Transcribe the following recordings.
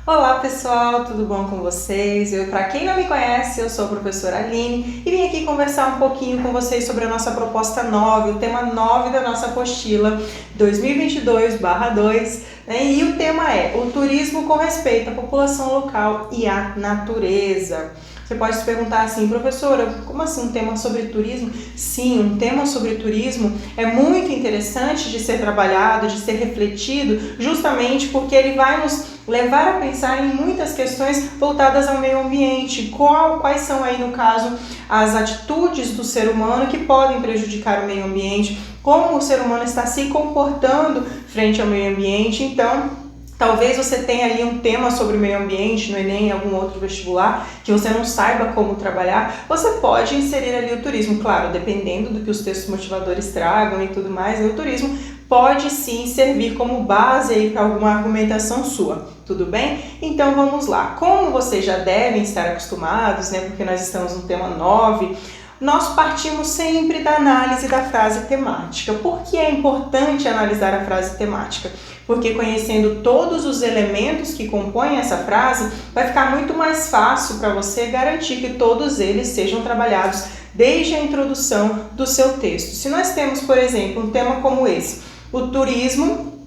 Olá pessoal, tudo bom com vocês? Para quem não me conhece, eu sou a professora Aline e vim aqui conversar um pouquinho com vocês sobre a nossa proposta 9, o tema 9 da nossa apostila 2022/2, né? E o tema é o turismo com respeito à população local e à natureza. Você pode se perguntar assim, professora, como assim um tema sobre turismo? Sim, um tema sobre turismo é muito interessante de ser trabalhado, de ser refletido, justamente porque ele vai nos levar a pensar em muitas questões voltadas ao meio ambiente. Quais são aí, no caso, as atitudes do ser humano que podem prejudicar o meio ambiente, como o ser humano está se comportando frente ao meio ambiente. Então, talvez você tenha ali um tema sobre o meio ambiente no Enem, em algum outro vestibular, que você não saiba como trabalhar, você pode inserir ali o turismo, claro, dependendo do que os textos motivadores tragam e tudo mais, o turismo pode sim servir como base aí para alguma argumentação sua, tudo bem? Então vamos lá, como vocês já devem estar acostumados, né, porque nós estamos no tema 9, nós partimos sempre da análise da frase temática. Por que é importante analisar a frase temática? Porque conhecendo todos os elementos que compõem essa frase, vai ficar muito mais fácil para você garantir que todos eles sejam trabalhados desde a introdução do seu texto. Se nós temos, por exemplo, um tema como esse, o turismo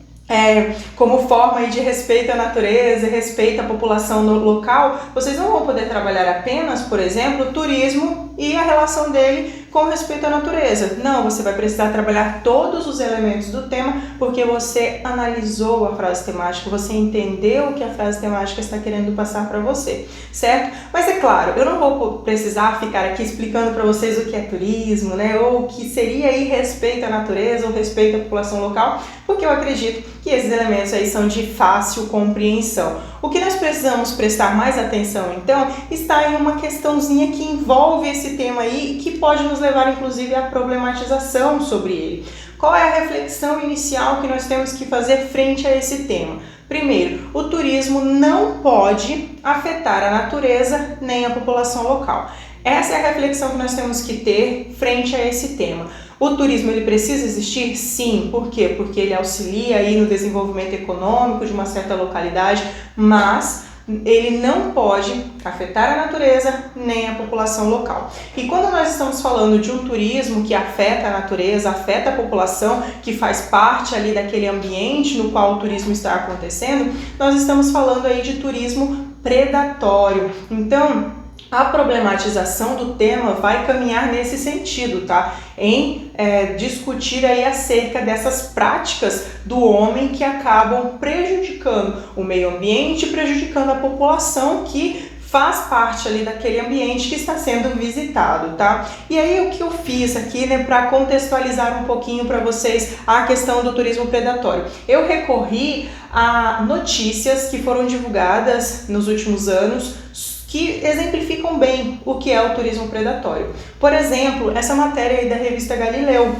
como forma de respeito à natureza, respeito à população local, vocês não vão poder trabalhar apenas, por exemplo, o turismo e a relação dele com respeito à natureza. Não, você vai precisar trabalhar todos os elementos do tema, porque você analisou a frase temática, você entendeu o que a frase temática está querendo passar para você, certo? Mas é claro, eu não vou precisar ficar aqui explicando para vocês o que é turismo, né? Ou o que seria aí respeito à natureza ou respeito à população local, porque eu acredito que esses elementos aí são de fácil compreensão. O que nós precisamos prestar mais atenção, então, está em uma questãozinha que envolve esse tema aí e que pode nos levar, inclusive, à problematização sobre ele. Qual é a reflexão inicial que nós temos que fazer frente a esse tema? Primeiro, o turismo não pode afetar a natureza nem a população local. Essa é a reflexão que nós temos que ter frente a esse tema. O turismo ele precisa existir? Sim. Por quê? Porque ele auxilia aí no desenvolvimento econômico de uma certa localidade, mas ele não pode afetar a natureza nem a população local. E quando nós estamos falando de um turismo que afeta a natureza, afeta a população, que faz parte ali daquele ambiente no qual o turismo está acontecendo, nós estamos falando aí de turismo predatório. Então, a problematização do tema vai caminhar nesse sentido, tá? Em discutir aí acerca dessas práticas do homem que acabam prejudicando o meio ambiente, prejudicando a população que faz parte ali daquele ambiente que está sendo visitado, tá? E aí o que eu fiz aqui, né, para contextualizar um pouquinho para vocês a questão do turismo predatório. Eu recorri a notícias que foram divulgadas nos últimos anos que exemplificam bem o que é o turismo predatório. Por exemplo, essa matéria aí da revista Galileu,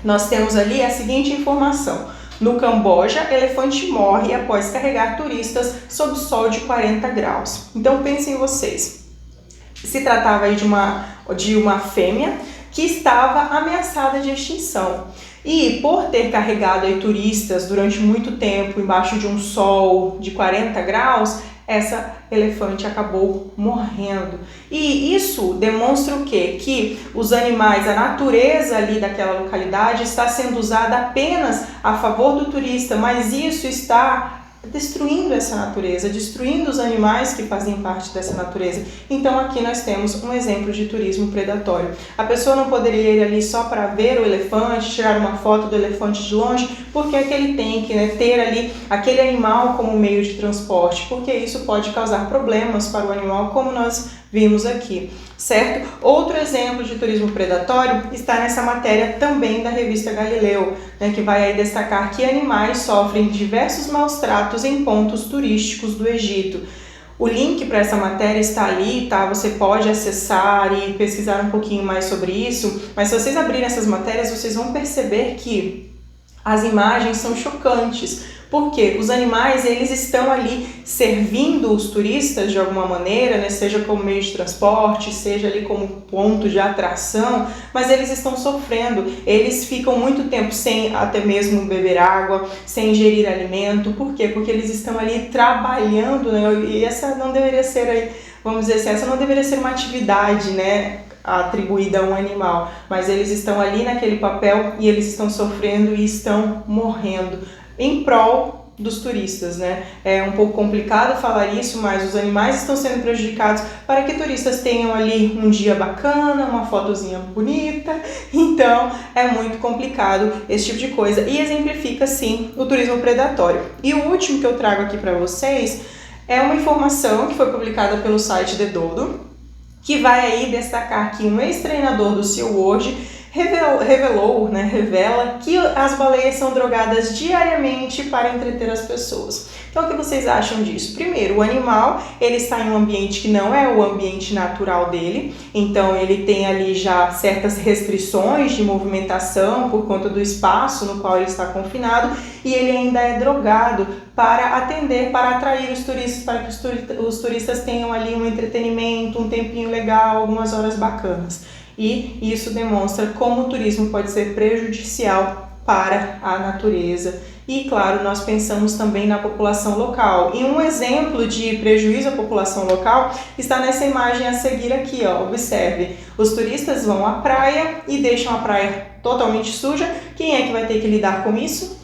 nós temos ali a seguinte informação: no Camboja, elefante morre após carregar turistas sob sol de 40 graus. Então pensem vocês, se tratava aí de uma fêmea que estava ameaçada de extinção. E por ter carregado aí turistas durante muito tempo embaixo de um sol de 40 graus, essa elefante acabou morrendo. E isso demonstra o quê? Que os animais, a natureza ali daquela localidade está sendo usada apenas a favor do turista, mas isso está destruindo essa natureza, destruindo os animais que fazem parte dessa natureza. Então aqui nós temos um exemplo de turismo predatório. A pessoa não poderia ir ali só para ver o elefante, tirar uma foto do elefante de longe, porque é que ele tem que, né, ter ali aquele animal como meio de transporte, porque isso pode causar problemas para o animal, como nós vimos aqui, certo? Outro exemplo de turismo predatório está nessa matéria também da revista Galileu, né, que vai aí destacar que animais sofrem diversos maus tratos em pontos turísticos do Egito. O link para essa matéria está ali, tá? Você pode acessar e pesquisar um pouquinho mais sobre isso, mas se vocês abrirem essas matérias, vocês vão perceber que as imagens são chocantes, porque os animais eles estão ali servindo os turistas de alguma maneira, né? Seja como meio de transporte, seja ali como ponto de atração, mas eles estão sofrendo, eles ficam muito tempo sem até mesmo beber água, sem ingerir alimento. Por quê? Porque eles estão ali trabalhando, né? E essa não deveria ser aí, vamos dizer assim, essa não deveria ser uma atividade, né, atribuída a um animal, mas eles estão ali naquele papel e eles estão sofrendo e estão morrendo em prol dos turistas, né? É um pouco complicado falar isso, mas os animais estão sendo prejudicados para que turistas tenham ali um dia bacana, uma fotozinha bonita. Então é muito complicado esse tipo de coisa e exemplifica sim o turismo predatório. E o último que eu trago aqui para vocês é uma informação que foi publicada pelo site The Dodo, que vai aí destacar que um ex-treinador do SeaWorld revela que as baleias são drogadas diariamente para entreter as pessoas. Então, o que vocês acham disso? Primeiro, o animal, ele está em um ambiente que não é o ambiente natural dele, então ele tem ali já certas restrições de movimentação por conta do espaço no qual ele está confinado, e ele ainda é drogado para atender, para atrair os turistas, para que os turistas tenham ali um entretenimento, um tempinho legal, algumas horas bacanas. E isso demonstra como o turismo pode ser prejudicial para a natureza. E, claro, nós pensamos também na população local. E um exemplo de prejuízo à população local está nessa imagem a seguir aqui, ó. Observe, os turistas vão à praia e deixam a praia totalmente suja. Quem é que vai ter que lidar com isso?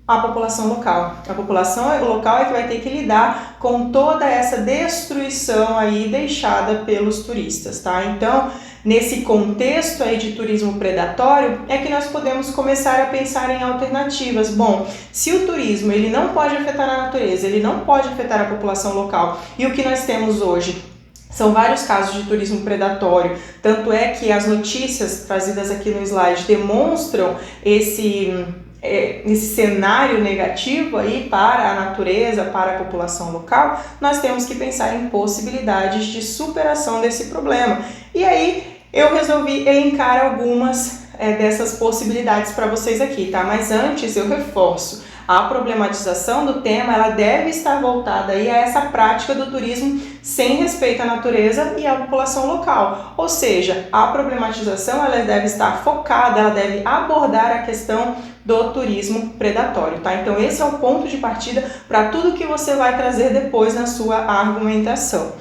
A população local. A população local é que vai ter que lidar com toda essa destruição aí deixada pelos turistas, tá? Então, nesse contexto aí de turismo predatório, é que nós podemos começar a pensar em alternativas. Bom, se o turismo ele não pode afetar a natureza, ele não pode afetar a população local, e o que nós temos hoje são vários casos de turismo predatório, tanto é que as notícias trazidas aqui no slide demonstram esse cenário negativo aí para a natureza, para a população local. Nós temos que pensar em possibilidades de superação desse problema. E aí eu resolvi elencar algumas dessas possibilidades para vocês aqui, tá? Mas antes eu reforço, a problematização do tema ela deve estar voltada aí a essa prática do turismo sem respeito à natureza e à população local. Ou seja, a problematização ela deve estar focada, ela deve abordar a questão do turismo predatório, tá? Então esse é o ponto de partida para tudo que você vai trazer depois na sua argumentação.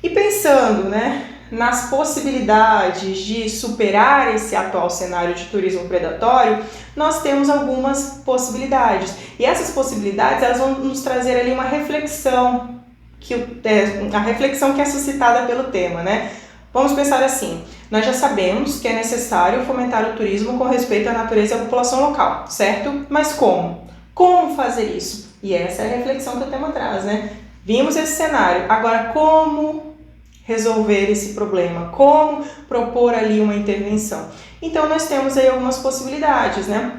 E pensando, né, nas possibilidades de superar esse atual cenário de turismo predatório, nós temos algumas possibilidades. E essas possibilidades elas vão nos trazer ali uma reflexão, a reflexão que é suscitada pelo tema, né? Vamos pensar assim, nós já sabemos que é necessário fomentar o turismo com respeito à natureza e à população local, certo? Mas como? Como fazer isso? E essa é a reflexão que o tema traz, né? Vimos esse cenário, agora como resolver esse problema? Como propor ali uma intervenção? Então nós temos aí algumas possibilidades, né?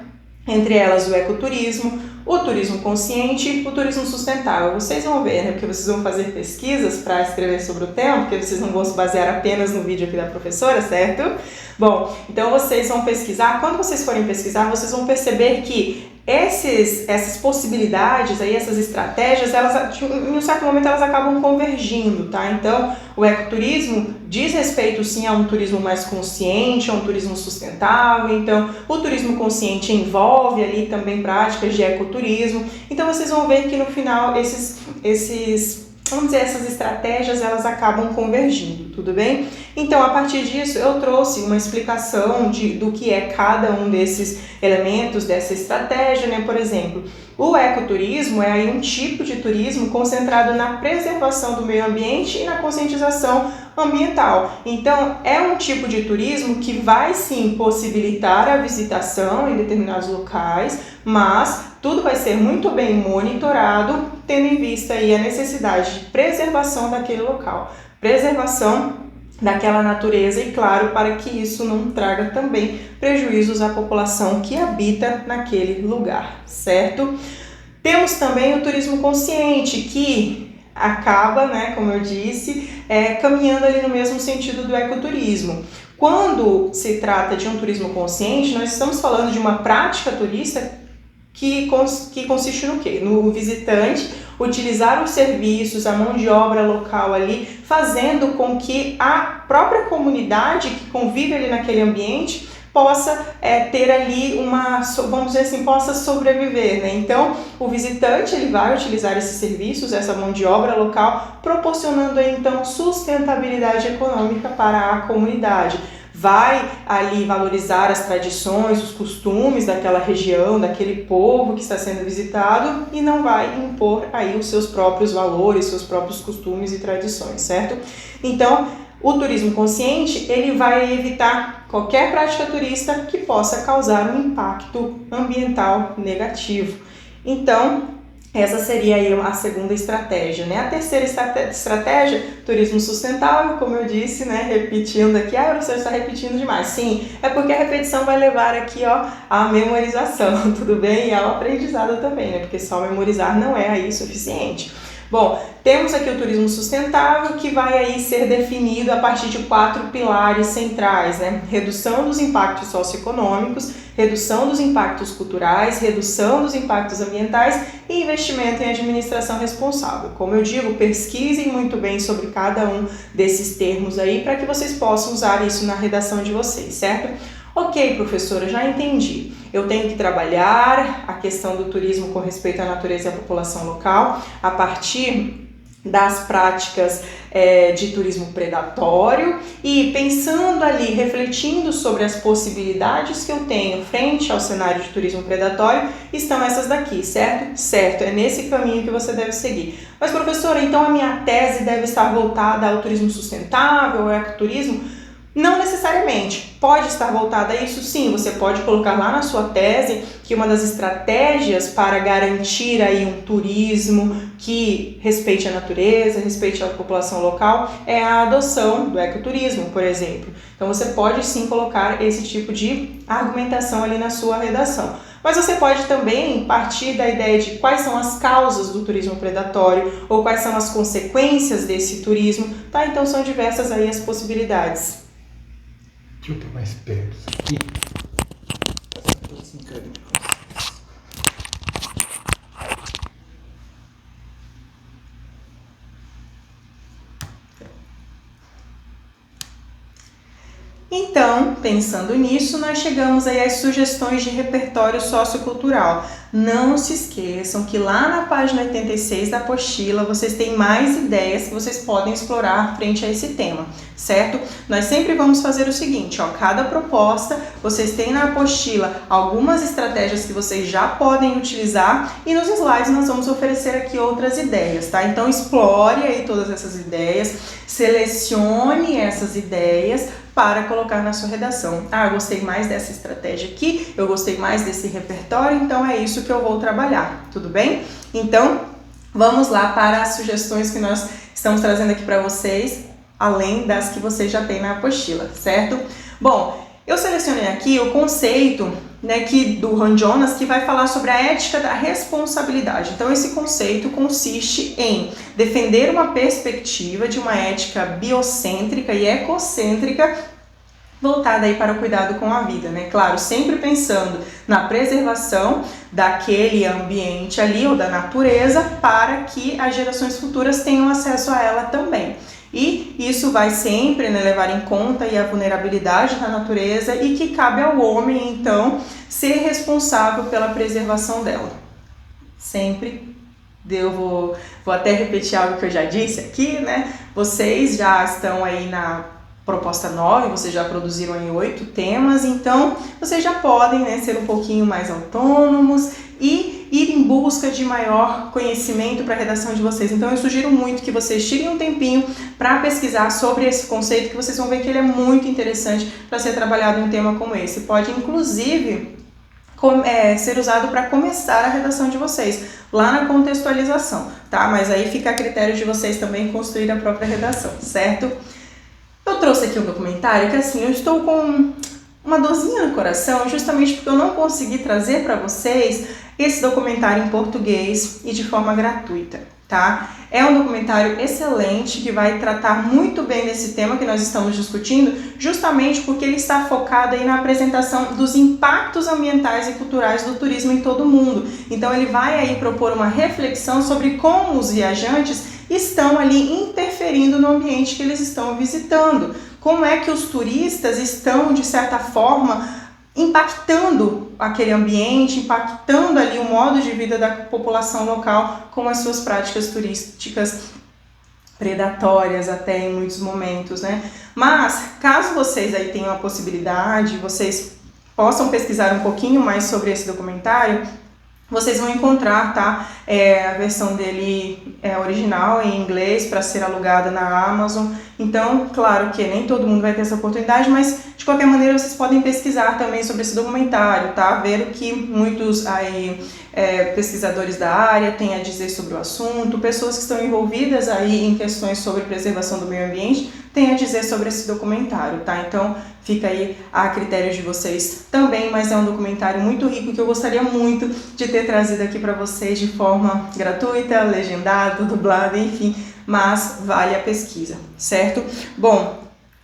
Entre elas o ecoturismo, o turismo consciente, o turismo sustentável. Vocês vão ver, né? Porque vocês vão fazer pesquisas para escrever sobre o tema, porque vocês não vão se basear apenas no vídeo aqui da professora, certo? Bom, então vocês vão pesquisar. Quando vocês forem pesquisar, vocês vão perceber que essas possibilidades aí, essas estratégias, elas em um certo momento elas acabam convergindo, tá? Então, o ecoturismo diz respeito sim a um turismo mais consciente, a um turismo sustentável. Então, o turismo consciente envolve ali também práticas de ecoturismo. Então, vocês vão ver que no final vamos dizer, essas estratégias elas acabam convergindo, tudo bem? Então, a partir disso, eu trouxe uma explicação do que é cada um desses elementos, dessa estratégia, né? Por exemplo, o ecoturismo é aí um tipo de turismo concentrado na preservação do meio ambiente e na conscientização ambiental. Então, é um tipo de turismo que vai sim possibilitar a visitação em determinados locais, mas tudo vai ser muito bem monitorado, tendo em vista aí a necessidade de preservação daquele local, preservação daquela natureza e, claro, para que isso não traga também prejuízos à população que habita naquele lugar, certo? Temos também o turismo consciente, que acaba, né, como eu disse, caminhando ali no mesmo sentido do ecoturismo. Quando se trata de um turismo consciente, nós estamos falando de uma prática que consiste no quê? No visitante utilizar os serviços, a mão de obra local ali, fazendo com que a própria comunidade que convive ali naquele ambiente possa ter ali vamos dizer assim, possa sobreviver, né? Então, o visitante ele vai utilizar esses serviços, essa mão de obra local, proporcionando aí, então, sustentabilidade econômica para a comunidade. Vai ali valorizar as tradições, os costumes daquela região, daquele povo que está sendo visitado e não vai impor aí os seus próprios valores, seus próprios costumes e tradições, certo? Então, o turismo consciente, ele vai evitar qualquer prática turista que possa causar um impacto ambiental negativo. Então, essa seria aí a segunda estratégia, né? A terceira estratégia, turismo sustentável, como eu disse, né? Repetindo aqui, você está repetindo demais. Sim, é porque a repetição vai levar aqui, à memorização, tudo bem? E ao aprendizado também, né? Porque só memorizar não é aí suficiente. Bom, temos aqui o turismo sustentável que vai aí ser definido a partir de 4 pilares centrais, né? Redução dos impactos socioeconômicos, redução dos impactos culturais, redução dos impactos ambientais e investimento em administração responsável. Como eu digo, pesquisem muito bem sobre cada um desses termos aí para que vocês possam usar isso na redação de vocês, certo? Ok, professora, já entendi. Eu tenho que trabalhar a questão do turismo com respeito à natureza e à população local a partir das práticas de turismo predatório e pensando ali, refletindo sobre as possibilidades que eu tenho frente ao cenário de turismo predatório, estão essas daqui, certo? Certo, é nesse caminho que você deve seguir. Mas, professora, então a minha tese deve estar voltada ao turismo sustentável, ao ecoturismo? Não necessariamente. Pode estar voltada a isso? Sim, você pode colocar lá na sua tese que uma das estratégias para garantir aí um turismo que respeite a natureza, respeite a população local, é a adoção do ecoturismo, por exemplo. Então você pode sim colocar esse tipo de argumentação ali na sua redação. Mas você pode também partir da ideia de quais são as causas do turismo predatório ou quais são as consequências desse turismo, tá? Então são diversas aí as possibilidades. Deixa eu ter mais perto isso aqui. Então, pensando nisso, nós chegamos aí às sugestões de repertório sociocultural. Não se esqueçam que lá na página 86 da apostila vocês têm mais ideias que vocês podem explorar frente a esse tema, certo? Nós sempre vamos fazer o seguinte, cada proposta, vocês têm na apostila algumas estratégias que vocês já podem utilizar e nos slides nós vamos oferecer aqui outras ideias, tá? Então explore aí todas essas ideias, selecione essas ideias para colocar na sua redação. Eu gostei mais dessa estratégia aqui, eu gostei mais desse repertório, então é isso que eu vou trabalhar, tudo bem? Então, vamos lá para as sugestões que nós estamos trazendo aqui para vocês, além das que vocês já têm na apostila, certo? Bom, eu selecionei aqui o conceito, né, do Han Jonas, que vai falar sobre a ética da responsabilidade. Então, esse conceito consiste em defender uma perspectiva de uma ética biocêntrica e ecocêntrica voltada aí para o cuidado com a vida, né? Claro, sempre pensando na preservação daquele ambiente ali ou da natureza para que as gerações futuras tenham acesso a ela também. E isso vai sempre, né, levar em conta aí a vulnerabilidade da natureza e que cabe ao homem, então, ser responsável pela preservação dela. Sempre, eu vou até repetir algo que eu já disse aqui, né? Vocês já estão aí na proposta 9, vocês já produziram aí 8 temas, então vocês já podem, né, ser um pouquinho mais autônomos e ir em busca de maior conhecimento para a redação de vocês. Então eu sugiro muito que vocês tirem um tempinho para pesquisar sobre esse conceito, que vocês vão ver que ele é muito interessante para ser trabalhado em um tema como esse. Pode inclusive ser usado para começar a redação de vocês, lá na contextualização, tá? Mas aí fica a critério de vocês também construir a própria redação, certo? Eu trouxe aqui um documentário que assim, eu estou com uma dorzinha no coração, justamente porque eu não consegui trazer para vocês esse documentário em português e de forma gratuita. tá? É um documentário excelente que vai tratar muito bem desse tema que nós estamos discutindo, justamente porque ele está focado aí na apresentação dos impactos ambientais e culturais do turismo em todo o mundo. Então ele vai aí propor uma reflexão sobre como os viajantes estão ali interferindo no ambiente que eles estão visitando. Como é que os turistas estão, de certa forma, impactando aquele ambiente, impactando ali o modo de vida da população local com as suas práticas turísticas predatórias até em muitos momentos, né? Mas, caso vocês aí tenham a possibilidade, vocês possam pesquisar um pouquinho mais sobre esse documentário, vocês vão encontrar, tá? A versão dele é original em inglês para ser alugada na Amazon. Então, claro que nem todo mundo vai ter essa oportunidade, mas de qualquer maneira vocês podem pesquisar também sobre esse documentário, tá? Ver o que muitos aí, pesquisadores da área têm a dizer sobre o assunto, pessoas que estão envolvidas aí em questões sobre preservação do meio ambiente têm a dizer sobre esse documentário, tá? Então, fica aí a critério de vocês também, mas é um documentário muito rico que eu gostaria muito de ter trazido aqui para vocês de forma gratuita, legendado, dublado, enfim, mas vale a pesquisa, certo? Bom,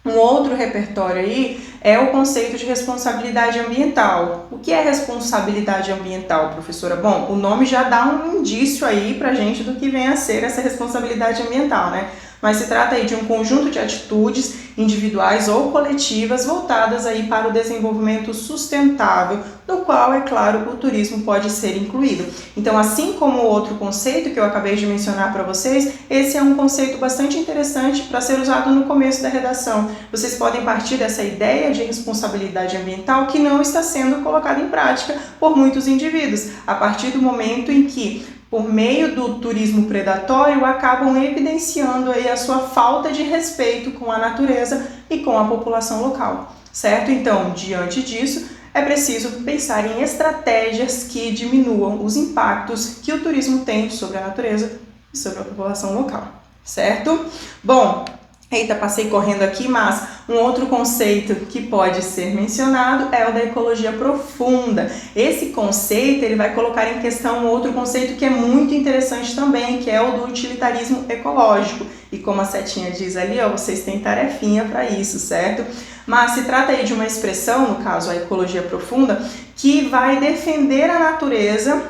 um outro repertório aí é o conceito de responsabilidade ambiental. O que é responsabilidade ambiental, professora? Bom, o nome já dá um indício aí pra gente do que vem a ser essa responsabilidade ambiental, né? Mas se trata aí de um conjunto de atitudes individuais ou coletivas voltadas aí para o desenvolvimento sustentável, no qual, é claro, o turismo pode ser incluído. Então, assim como o outro conceito que eu acabei de mencionar para vocês, esse é um conceito bastante interessante para ser usado no começo da redação. Vocês podem partir dessa ideia de responsabilidade ambiental que não está sendo colocada em prática por muitos indivíduos, a partir do momento em que, por meio do turismo predatório, acabam evidenciando aí a sua falta de respeito com a natureza e com a população local, certo? Então, diante disso, é preciso pensar em estratégias que diminuam os impactos que o turismo tem sobre a natureza e sobre a população local, certo? Bom, eita, passei correndo aqui, mas um outro conceito que pode ser mencionado é o da ecologia profunda. Esse conceito ele vai colocar em questão um outro conceito que é muito interessante também, que é o do utilitarismo ecológico. E como a setinha diz ali, ó, vocês têm tarefinha para isso, certo? Mas se trata aí de uma expressão, no caso a ecologia profunda, que vai defender a natureza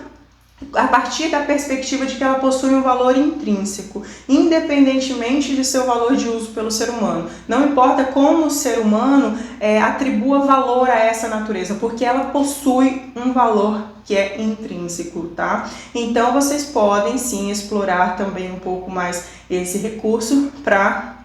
a partir da perspectiva de que ela possui um valor intrínseco, independentemente de seu valor de uso pelo ser humano. Não importa como o ser humano atribua valor a essa natureza, porque ela possui um valor que é intrínseco, tá? Então vocês podem sim explorar também um pouco mais esse recurso para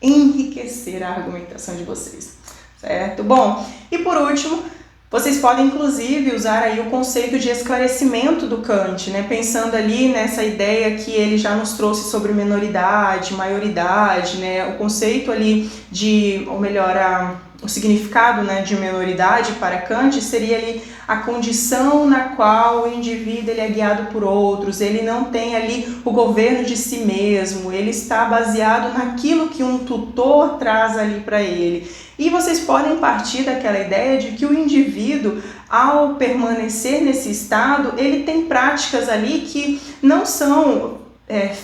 enriquecer a argumentação de vocês, certo? Bom, e por último, vocês podem, inclusive, usar aí o conceito de esclarecimento do Kant, né? Pensando ali nessa ideia que ele já nos trouxe sobre menoridade, maioridade, né? O conceito ali de, ou melhor, o significado, né, de menoridade para Kant seria ali a condição na qual o indivíduo ele é guiado por outros, ele não tem ali o governo de si mesmo, ele está baseado naquilo que um tutor traz ali para ele. E vocês podem partir daquela ideia de que o indivíduo, ao permanecer nesse estado, ele tem práticas ali que não são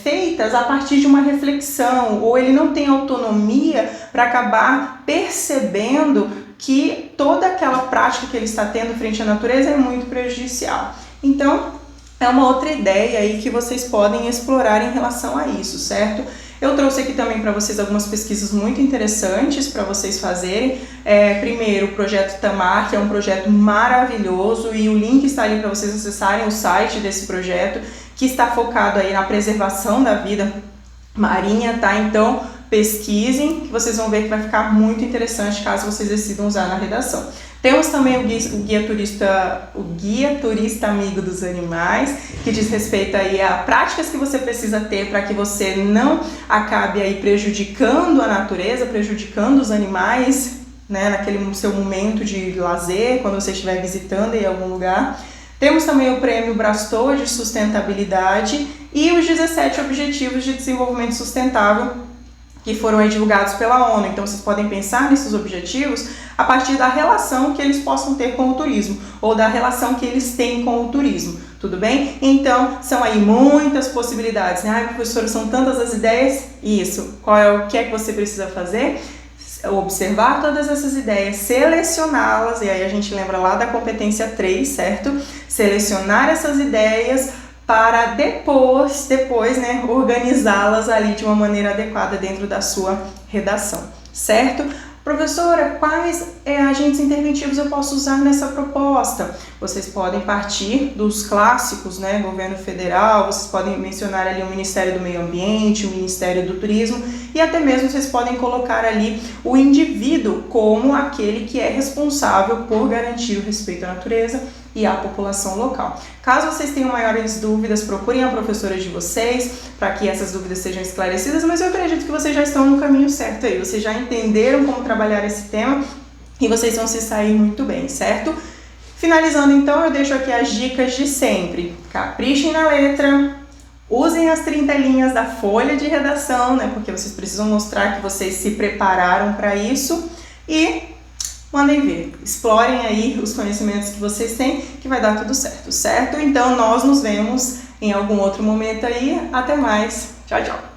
feitas a partir de uma reflexão, ou ele não tem autonomia para acabar percebendo que toda aquela prática que ele está tendo frente à natureza é muito prejudicial. Então, é uma outra ideia aí que vocês podem explorar em relação a isso, certo? Eu trouxe aqui também para vocês algumas pesquisas muito interessantes para vocês fazerem. Primeiro, o Projeto Tamar, que é um projeto maravilhoso, e o link está ali para vocês acessarem o site desse projeto, que está focado aí na preservação da vida marinha, tá? Então, pesquisem, que vocês vão ver que vai ficar muito interessante caso vocês decidam usar na redação. Temos também o guia turista amigo dos animais, que diz respeito aí a práticas que você precisa ter para que você não acabe aí prejudicando a natureza, prejudicando os animais, né, naquele seu momento de lazer, quando você estiver visitando em algum lugar. Temos também o Prêmio Brastoa de Sustentabilidade e os 17 Objetivos de Desenvolvimento Sustentável, que foram aí divulgados pela ONU. Então, vocês podem pensar nesses objetivos a partir da relação que eles possam ter com o turismo, ou da relação que eles têm com o turismo, tudo bem? Então, são aí muitas possibilidades, né? Ai, professora, são tantas as ideias. Isso. O que é que você precisa fazer? Observar todas essas ideias, selecioná-las, e aí a gente lembra lá da competência 3, certo? Selecionar essas ideias para depois, né, organizá-las ali de uma maneira adequada dentro da sua redação, certo? Professora, quais agentes interventivos eu posso usar nessa proposta? Vocês podem partir dos clássicos, né? Governo federal, vocês podem mencionar ali o Ministério do Meio Ambiente, o Ministério do Turismo, e até mesmo vocês podem colocar ali o indivíduo como aquele que é responsável por garantir o respeito à natureza e à população local. Caso vocês tenham maiores dúvidas, procurem a professora de vocês para que essas dúvidas sejam esclarecidas, mas eu acredito que vocês já estão no caminho certo aí, vocês já entenderam como trabalhar esse tema e vocês vão se sair muito bem, certo? Finalizando então, eu deixo aqui as dicas de sempre. Caprichem na letra, usem as 30 linhas da folha de redação, né? Porque vocês precisam mostrar que vocês se prepararam para isso e mandem ver, explorem aí os conhecimentos que vocês têm, que vai dar tudo certo, certo? Então, nós nos vemos em algum outro momento aí. Até mais. Tchau, tchau.